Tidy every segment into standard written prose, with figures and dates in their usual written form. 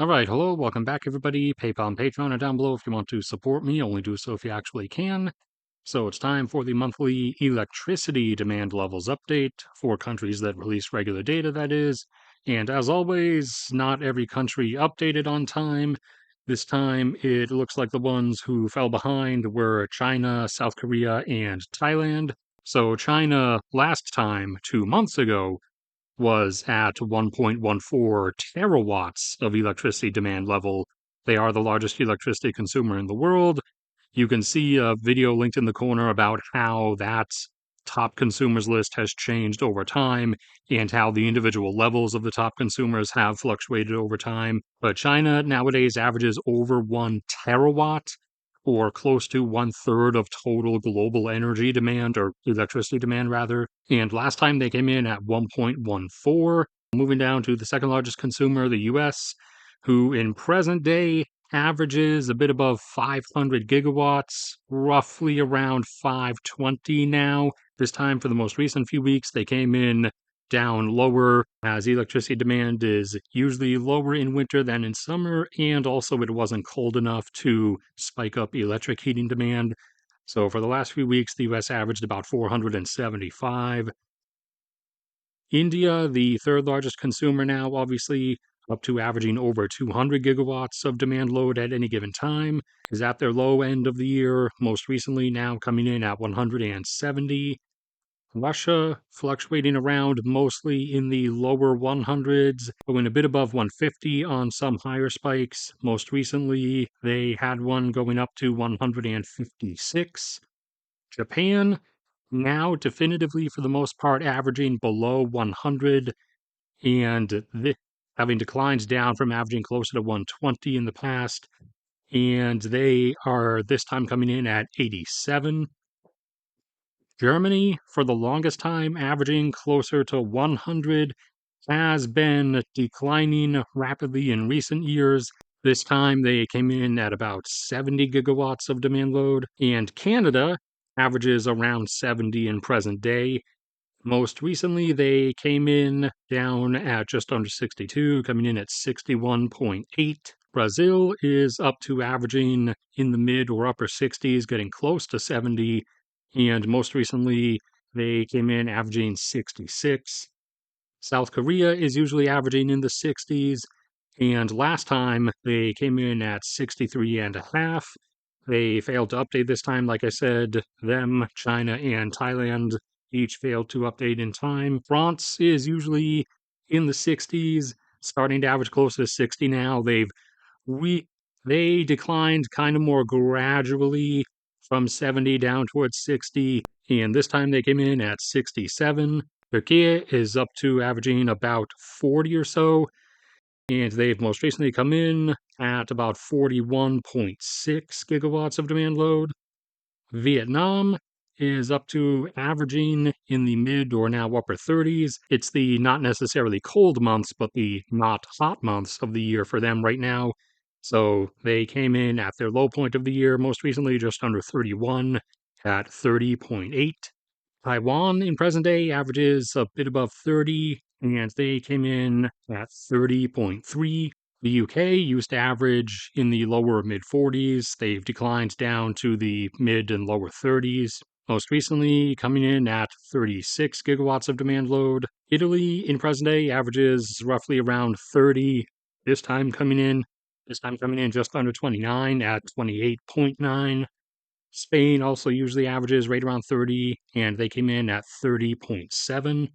All right, hello, welcome back, everybody. PayPal and Patreon are down below if you want to support me. Only do so if you actually can. So it's time for the monthly electricity demand levels update for countries that release regular data, that is. And as always, not every country updated on time. This time, it looks like the ones who fell behind were China, South Korea, and Thailand. So China last time, 2 months ago, was at 1.14 terawatts of electricity demand level. They are the largest electricity consumer in the world. You can see a video linked in the corner about how that top consumers list has changed over time and how the individual levels of the top consumers have fluctuated over time. But China nowadays averages over 1 terawatt, or close to 1/3 of total global energy demand, or electricity demand rather. And last time they came in at 1.14. Moving down to the second largest consumer, the US, who in present day averages a bit above 500 gigawatts, roughly around 520 now. This time, for the most recent few weeks, they came in down lower, as electricity demand is usually lower in winter than in summer, and also it wasn't cold enough to spike up electric heating demand. So for the last few weeks, the US averaged about 475. India, the third largest consumer now, obviously up to averaging over 200 gigawatts of demand load at any given time, is at their low end of the year, most recently now coming in at 170. Russia fluctuating around mostly in the lower 100s, going a bit above 150 on some higher spikes. Most recently, they had one going up to 156. Japan, now definitively for the most part averaging below 100, and having declines down from averaging closer to 120 in the past. And they are this time coming in at 87. Germany, for the longest time, averaging closer to 100, has been declining rapidly in recent years. This time they came in at about 70 gigawatts of demand load, and Canada averages around 70 in present day. Most recently, they came in down at just under 62, coming in at 61.8. Brazil is up to averaging in the mid or upper 60s, getting close to 70. And most recently, they came in averaging 66. South Korea is usually averaging in the 60s. And last time, they came in at 63.5. They failed to update this time, like I said. Them, China, and Thailand each failed to update in time. France is usually in the 60s, starting to average close to 60 now. Re- they declined kind of more gradually from 70 down towards 60, and this time they came in at 67. Turkey is up to averaging about 40 or so, and they've most recently come in at about 41.6 gigawatts of demand load. Vietnam is up to averaging in the mid or now upper 30s. It's the not necessarily cold months, but the not hot months of the year for them right now. So they came in at their low point of the year, most recently just under 31 at 30.8. Taiwan in present day averages a bit above 30, and they came in at 30.3. The UK used to average in the lower mid 40s. They've declined down to the mid and lower 30s. Most recently, coming in at 36 gigawatts of demand load. Italy in present day averages roughly around 30. This time coming in just under 29 at 28.9. Spain also usually averages right around 30, and they came in at 30.7.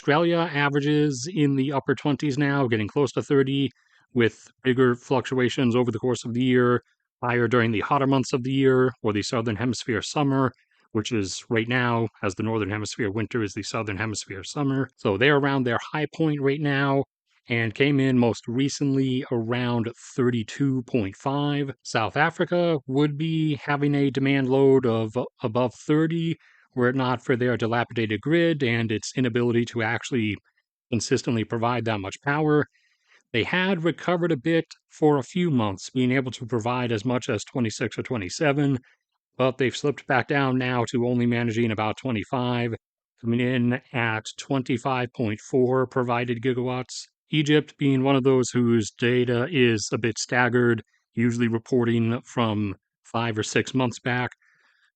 Australia averages in the upper 20s now, getting close to 30, with bigger fluctuations over the course of the year, higher during the hotter months of the year, or the Southern Hemisphere summer, which is right now, as the Northern Hemisphere winter is the Southern Hemisphere summer. So they're around their high point right now, and came in most recently around 32.5. South Africa would be having a demand load of above 30 were it not for their dilapidated grid and its inability to actually consistently provide that much power. They had recovered a bit for a few months, being able to provide as much as 26 or 27, but they've slipped back down now to only managing about 25, coming in at 25.4 provided gigawatts. Egypt being one of those whose data is a bit staggered, usually reporting from 5 or 6 months back.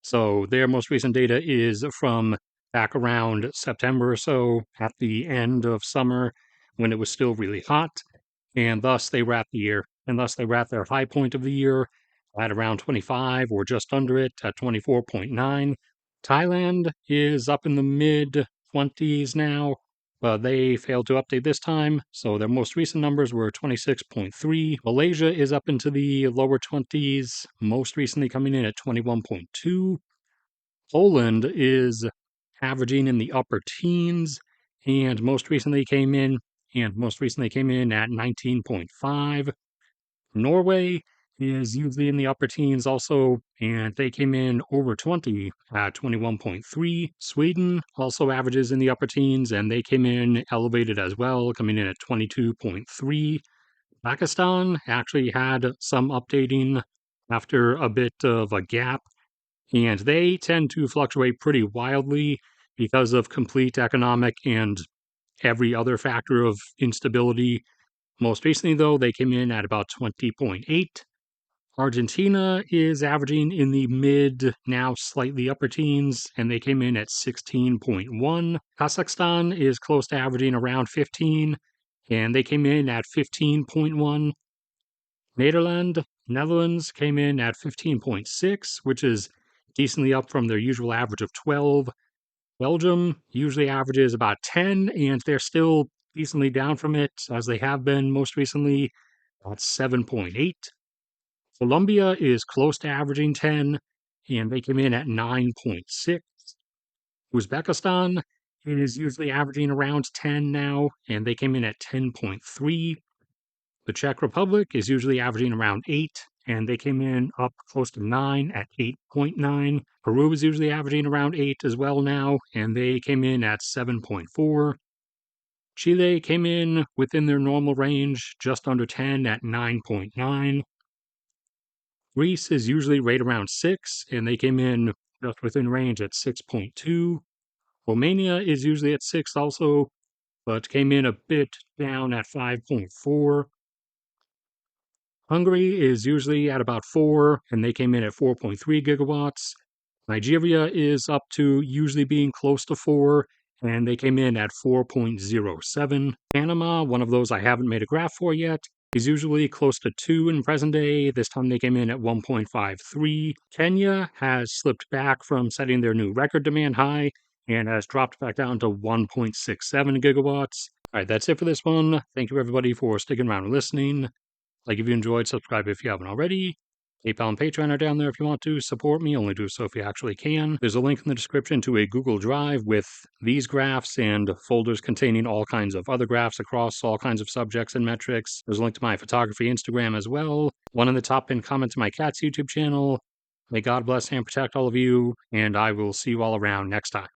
So their most recent data is from back around September or so, at the end of summer, when it was still really hot, and thus they wrap the year, and thus they wrap their high point of the year at around 25 or just under it at 24.9. Thailand is up in the mid 20s now, but they failed to update this time, so their most recent numbers were 26.3. Malaysia is up into the lower 20s, most recently coming in at 21.2. Poland is averaging in the upper teens, and most recently came in at 19.5. Norway is usually in the upper teens also, and they came in over 20 at 21.3. Sweden also averages in the upper teens, and they came in elevated as well, coming in at 22.3. Pakistan actually had some updating after a bit of a gap, and they tend to fluctuate pretty wildly because of complete economic and every other factor of instability. Most recently, though, they came in at about 20.8. Argentina is averaging in the mid, now slightly upper teens, and they came in at 16.1. Kazakhstan is close to averaging around 15, and they came in at 15.1. Netherlands came in at 15.6, which is decently up from their usual average of 12. Belgium usually averages about 10, and they're still decently down from it, as they have been most recently, at 7.8. Colombia is close to averaging 10, and they came in at 9.6. Uzbekistan is usually averaging around 10 now, and they came in at 10.3. The Czech Republic is usually averaging around 8, and they came in up close to 9 at 8.9. Peru is usually averaging around 8 as well now, and they came in at 7.4. Chile came in within their normal range, just under 10 at 9.9. Greece is usually right around 6, and they came in just within range at 6.2. Romania is usually at 6 also, but came in a bit down at 5.4. Hungary is usually at about 4, and they came in at 4.3 gigawatts. Nigeria is up to usually being close to 4, and they came in at 4.07. Panama, one of those I haven't made a graph for yet, is usually close to 2 in present day. This time they came in at 1.53. Kenya has slipped back from setting their new record demand high and has dropped back down to 1.67 gigawatts. All right, that's it for this one. Thank you, everybody, for sticking around and listening. Like if you enjoyed, subscribe if you haven't already. PayPal and Patreon are down there if you want to support me. Only do so if you actually can. There's a link in the description to a Google Drive with these graphs and folders containing all kinds of other graphs across all kinds of subjects and metrics. There's a link to my photography Instagram as well. One in the top pinned comment to my cat's YouTube channel. May God bless and protect all of you, and I will see you all around next time.